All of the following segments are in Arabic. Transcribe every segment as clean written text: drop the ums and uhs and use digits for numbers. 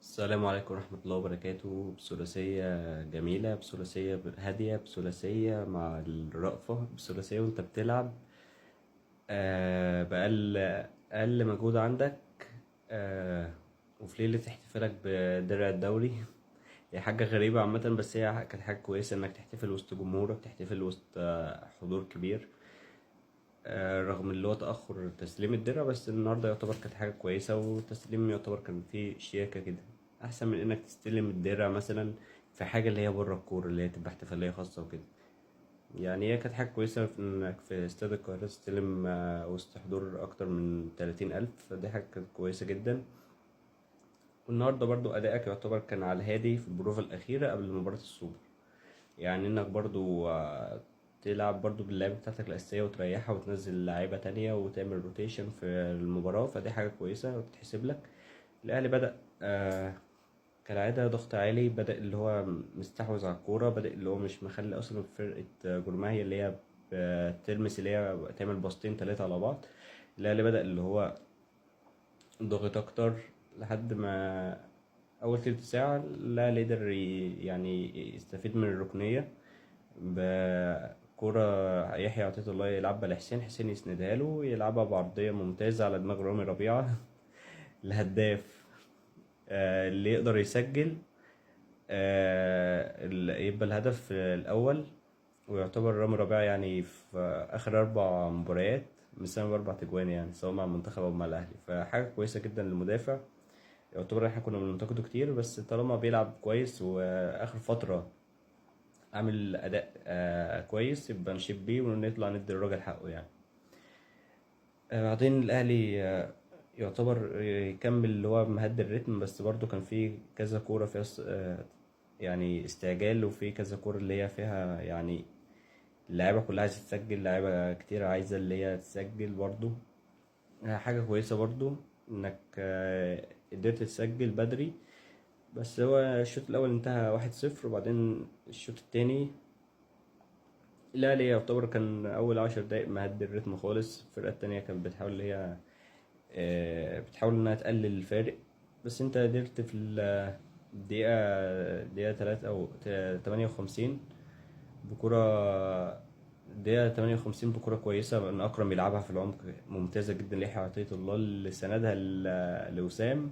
السلام عليكم ورحمة الله وبركاته. بثلاثية جميلة، بثلاثية هادية، بثلاثية مع الرأفة، بثلاثية وانت بتلعب بأقل مجهود عندك. وفي ليلة احتفالك بدرع الدوري. هي حاجة غريبة عامة، بس هي كانت حاجة كويسة انك تحتفل وسط جمهورك، تحتفل وسط حضور كبير. رغم اللي هو تأخر تسليم الدرع، بس النهاردة يعتبر كانت حاجة كويسة، وتسليم يعتبر كان فيه شياكة كده. أحسن من إنك تستلم الدرع مثلا في حاجة اللي هي بره الكورة، اللي هي تبقى احتفالية خاصة وكده. يعني هي كانت حاجة كويسة في إنك في استاد القاهرة تستلم وسط حضور أكتر من 30,000، فدي حاجة كانت كويسة جدا. والنهاردة برضو أدائك يعتبر كان على الهادي في البروفة الأخيرة قبل مباراة السوبر. يعني انك برضو تلعب برضو باللعيبة بتاعتك الأساسية وتريحها وتنزل لعيبة تانية وتعمل روتيشن في المباراة، فدي حاجة كويسة وتتحسب لك. الأهلي بدأ كالعادة ضغط عالي، بدأ اللي هو مستحوذ على الكورة، بدأ اللي هو مش مخلي أصلا فرقة جورماهي هي اللي هي بتلمس، اللي هي تعمل باصتين تلاتة على بعض. الأهلي بدأ اللي هو ضغط أكتر لحد ما أول تلت ساعة الأهلي قدر يعني يستفيد من الركنية بكرة. يحيى عطية الله يلعبها لحسين، حسين يسندها له، يلعبها بعرضية ممتازة على دماغ رامي ربيعة. الهداف اللي يقدر يسجل يبقى الهدف الأول. ويعتبر رامي ربيعة يعني في آخر 4 مباريات مساهم ب4 تجوان، يعني سواء مع المنتخب أو مع الأهلي، فحاجة كويسة جدا للمدافع. يعتبر احنا كنا بننتقده كتير، بس طالما بيلعب كويس وآخر فترة عامل أداء كويس، يبقى نشيد بيه ونطلع ندي الراجل حقه يعني. بعدين الأهلي يعتبر يكمل اللي هو مهدي الريتم، بس برضو كان في كذا كورة فيها يعني استعجال، وفي كذا كورة اللي هي فيها يعني اللعيبة كلها عايزة تسجل، لعيبة كتير عايزة اللي هي تسجل برضو. حاجة كويسة برضو إنك قدرت تسجل بدري. بس هو الشوط الأول انتهى 1-0، وبعدين الشوط التاني الأهلي يعتبر كان أول 10 دقايق مهدي الريتم خالص. الفرقة التانية كانت بتحاول اللي هي بتحاول إنها تقلل الفارق، بس أنت قدرت في الدقيقة 58 بكرة. الدقيقة 58 بكرة كويسة إن أكرم يلعبها في العمق ممتازة جدا ليحيى عطية الله، اللي سندها لوسام،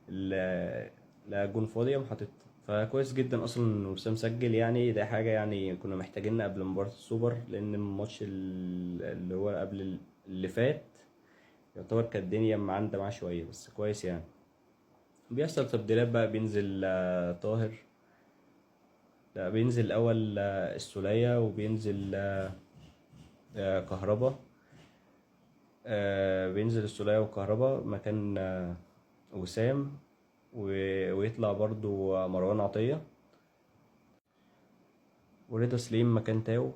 لا جون فاضية وحاطط. فكويس جدا اصلا ان وسام سجل، يعني ده حاجة يعني كنا محتاجينها قبل مباراة السوبر، لان الماتش اللي هو قبل اللي فات يعتبر كانت الدنيا معاندة معاه شوية، بس كويس يعني. بيحصل تبديلات بقى، بينزل طاهر، لا بينزل الاول السولية، وبينزل كهربا. بينزل السولية وكهربا مكان وسام، ويطلع برضو مروان عطية، ورضا سليم مكان تاو.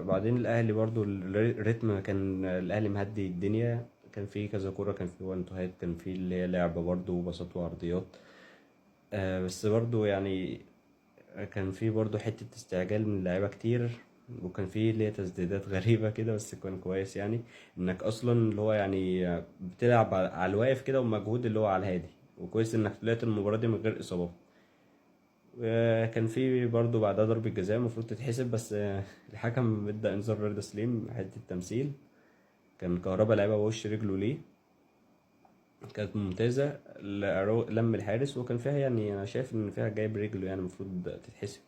بعدين الاهلي برضو الريتم كان الاهلي مهدي الدنيا، كان في كذا كوره، كان في وانتوهات، كان في اللي هي لعبه برضو بساط وعرضيات. بس برضو يعني كان في برضو حته استعجال من اللعيبه كتير، وكان في اللي هي تسديدات غريبه كده، بس كان كويس يعني انك اصلا اللي هو يعني بتلعب على الواقف كده، ومجهود اللي هو على الهادي، وكويس انك طلعت المباراه دي من غير اصابات. وكان في برضه بعدها ضربة جزاء المفروض تتحسب، بس الحكم ادى انذار رضا سليم حتة التمثيل. كان كهربا لعبها بوش رجله ليه، كانت ممتازة. لم الحارس، وكان فيها يعني أنا شايف إن فيها جايب رجله، يعني المفروض تتحسب.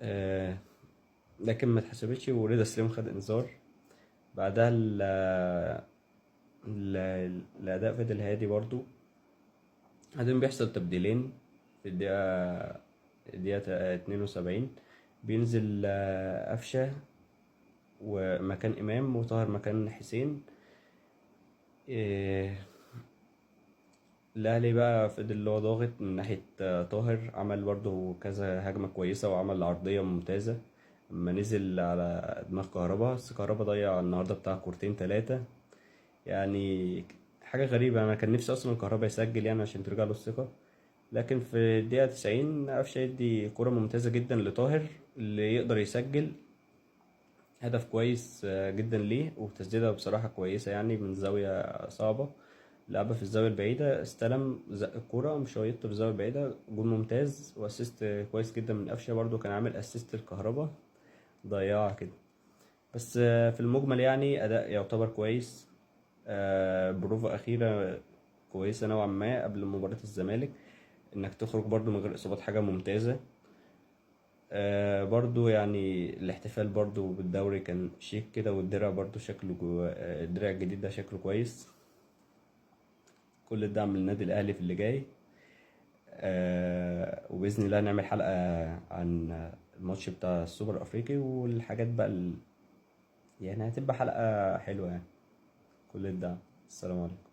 آه، لكن ما اتحسبتش، ورضا سليم خد انذار. بعدها الأداء فضل هادي برضه. بعدين بيحصل تبديلين في الدقيقة 72. بينزل قفشة ومكان إمام، وطاهر مكان حسين. إيه، الأهلي بقى فضل اللي هو ضاغط من ناحية طاهر، عمل برضه كذا هجمة كويسة وعمل عرضية ممتازة لما نزل على دماغ كهربا، بس كهربا ضيع النهاردة بتاع كورتين تلاتة يعني. حاجة غريبة، أنا كان نفسي أصلا كهربا يسجل يعني عشان ترجع له الثقة. لكن في الدقيقة 90 قفشة يدي كرة ممتازة جدا لطاهر اللي يقدر يسجل هدف كويس جدا ليه، وتسديدها بصراحة كويسة يعني من زاوية صعبة. لعبة في الزاوية البعيدة، استلم زق الكورة مش شايط في الزاوية البعيدة، جول ممتاز واسيست كويس جدا من قفشة، برضو كان عامل اسيست الكهربا، ضيعها كده. بس في المجمل يعني أداء يعتبر كويس. بروفة أخيرة كويسة نوعا ما قبل مباراة الزمالك، إنك تخرج برضو من غير إصابات حاجة ممتازة. برضو يعني الاحتفال برضو بالدوري كان شيك كده، والدرع برضو شكله الدرع الجديد ده شكله كويس. كل الدعم للنادي الأهلي في اللي جاي. وبإذن الله نعمل حلقة عن الماتش بتاع السوبر الأفريقي والحاجات بقى يعني هتبقى حلقة حلوة يعني. كل الدعم. السلام عليكم.